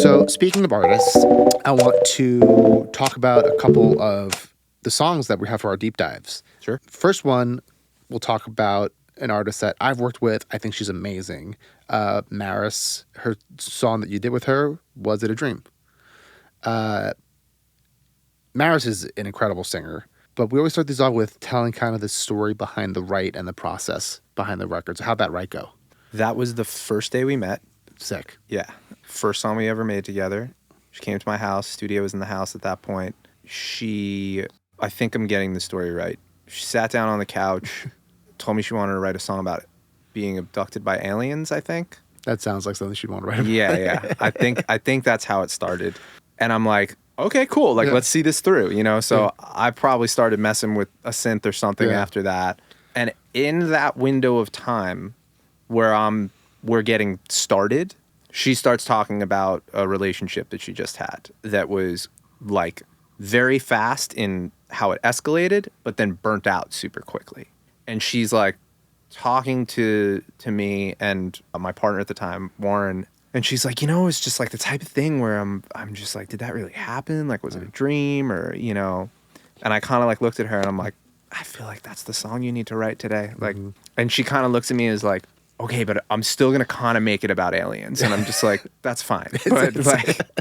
So speaking of artists, I want to talk about a couple of the songs that we have for our deep dives. Sure. First one, we'll talk about an artist that I've worked with. I think she's amazing. Marris, her song that you did with her, Was It a Dream? Marris is an incredible singer, but we always start these off with telling kind of the story behind the write and the process behind the record. So how'd that write go? That was the first day we met. Sick. Yeah. First song we ever made together. She came to my house. Studio was in the house at that point. I think I'm getting the story right. She sat down on the couch, told me she wanted to write a song about being abducted by aliens, I think. That sounds like something she'd want to write about. Yeah. I think that's how it started. And I'm like, okay, cool. Like, let's see this through, you know? So I probably started messing with a synth or something after that. And in that window of time where we're getting started, she starts talking about a relationship that she just had that was like very fast in how it escalated, but then burnt out super quickly. And she's like talking to me and my partner at the time, Warren, and she's like, it's just like the type of thing where I'm just like, did that really happen? Like, was it a dream or, And I kind of like looked at her and I'm like, I feel like that's the song you need to write today. Like, and she kind of looks at me as like, okay, but I'm still going to kind of make it about aliens. And I'm just like, that's fine.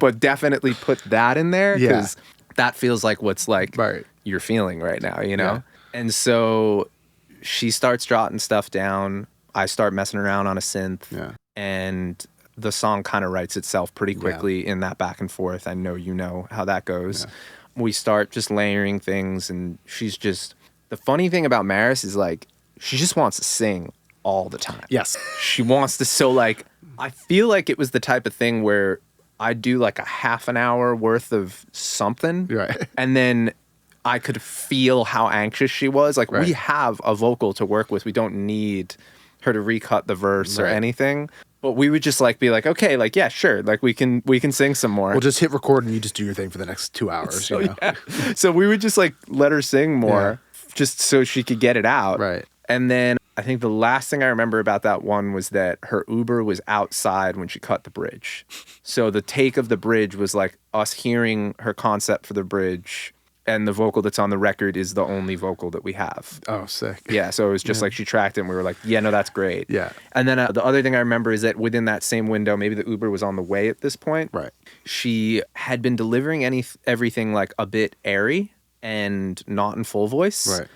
But definitely put that in there because that feels like what's like you're feeling right now, Yeah. And so she starts jotting stuff down. I start messing around on a synth. Yeah. And the song kind of writes itself pretty quickly in that back and forth. I know you know how that goes. Yeah. We start just layering things and she's just... The funny thing about Marris is like, she just wants to sing all the time. Yes. She wants to, so like, I feel like it was the type of thing where I'd do like a half an hour worth of something. Right. And then I could feel how anxious she was. Like we have a vocal to work with. We don't need her to recut the verse or anything. But we would just like be like, okay, like, yeah, sure. Like we can sing some more. We'll just hit record and you just do your thing for the next 2 hours. So, so we would just like let her sing more just so she could get it out. Right. And then I think the last thing I remember about that one was that her Uber was outside when she cut the bridge. So the take of the bridge was like us hearing her concept for the bridge, and the vocal that's on the record is the only vocal that we have. Oh, sick. Yeah, so it was just like she tracked it and we were like, yeah, no, that's great. Yeah. And then the other thing I remember is that within that same window, maybe the Uber was on the way at this point. Right. She had been delivering everything like a bit airy and not in full voice. Right.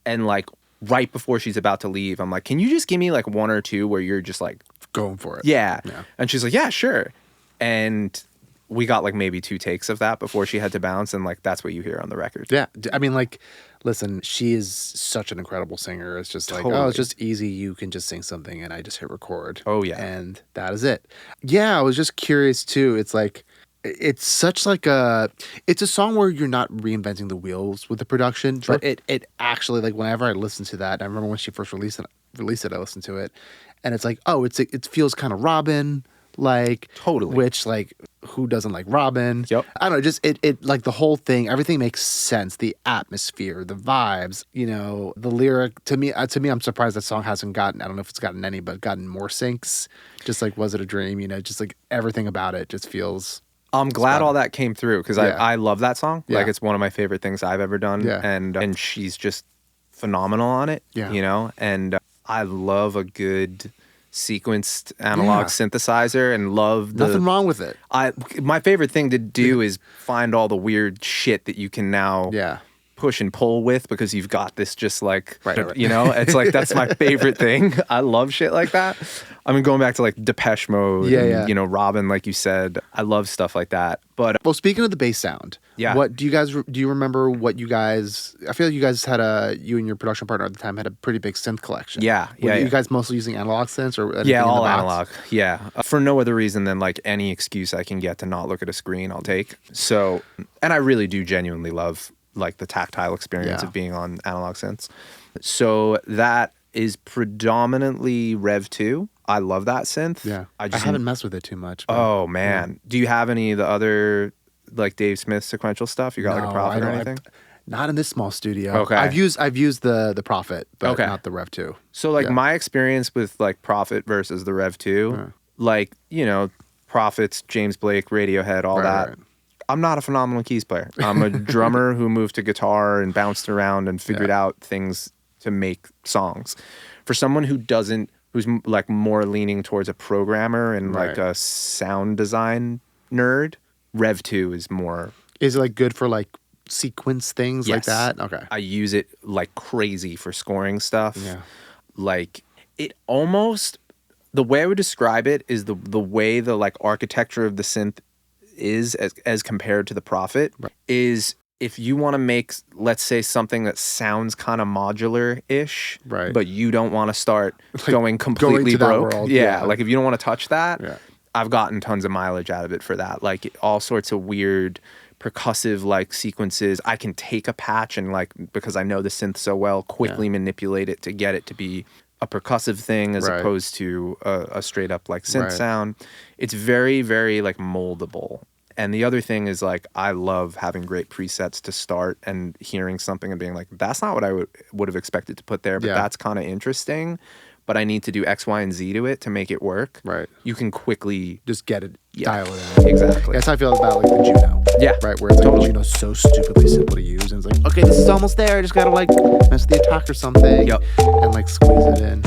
And like right before she's about to leave, I'm like, can you just give me like one or two where you're just like going for it? Yeah. And she's like, yeah, sure. And we got like maybe 2 takes of that before she had to bounce, and like that's what you hear on the record. Yeah. I mean, like, listen, she is such an incredible singer. It's just like, oh, it's just easy. You can just sing something and I just hit record. Oh yeah. And that is it. Yeah, I was just curious too. It's like, it's such like it's a song where you're not reinventing the wheels with the production, but it actually, like, whenever I listen to that, I remember when she first released it, I listened to it, and it's like, oh, it feels kind of Robin, like, totally, which, like, who doesn't like Robin? Yep. I don't know, just it like the whole thing, everything makes sense. The atmosphere, the vibes, the lyric. To me, I'm surprised that song hasn't gotten, I don't know if it's gotten any, but gotten more syncs. Just like Was It a Dream? Just like everything about it just feels... I'm glad all that came through because I love that song. Yeah. Like it's one of my favorite things I've ever done. Yeah. And she's just phenomenal on it. Yeah. And I love a good sequenced analog synthesizer and love nothing wrong with it. My favorite thing to do is find all the weird shit that you can now push and pull with because you've got this just like, it's like, that's my favorite thing. I love shit like that. I mean, going back to like Depeche Mode and, Robin, like you said, I love stuff like that. But well, speaking of the bass sound, what do you remember what you guys, I feel like you guys had you and your production partner at the time had a pretty big synth collection. Were you guys mostly using analog synths or anything in all the box? analog. Yeah. For no other reason than like any excuse I can get to not look at a screen, I'll take. So, and I really do genuinely love like the tactile experience of being on analog synths. So that is predominantly Rev 2. I love that synth. Yeah. I haven't messed with it too much. But, oh man. Yeah. Do you have any of the other like Dave Smith sequential stuff? You got like a Prophet or anything? Not in this small studio. Okay. I've used the Prophet, but not the Rev 2. So like my experience with like Prophet versus the Rev 2, like, Prophets, James Blake, Radiohead, all that. Right. I'm not a phenomenal keys player. I'm a drummer who moved to guitar and bounced around and figured out things to make songs. For someone who's like more leaning towards a programmer and like a sound design nerd, Rev 2 is more. Is it like good for like sequence things like that? Okay. I use it like crazy for scoring stuff. Yeah. Like it almost, the way I would describe it is the way the like architecture of the synth is as compared to the Prophet is if you want to make, let's say, something that sounds kind of modular-ish, but you don't want to start like going completely broke. Yeah, like if you don't want to touch that, I've gotten tons of mileage out of it for that. Like all sorts of weird percussive like sequences. I can take a patch and like, because I know the synth so well, quickly manipulate it to get it to be a percussive thing as opposed to a straight up like synth sound. It's very, very like moldable. And the other thing is like, I love having great presets to start and hearing something and being like, that's not what I would have expected to put there, but that's kind of interesting. But I need to do X, Y, and Z to it to make it work. Right. You can quickly just get it, dial it in. Exactly. That's how I feel about like the Juno. Yeah. Right. Where it's like the Juno's so stupidly simple to use, and it's like, okay, this is almost there. I just gotta like mess with the attack or something. And like squeeze it in.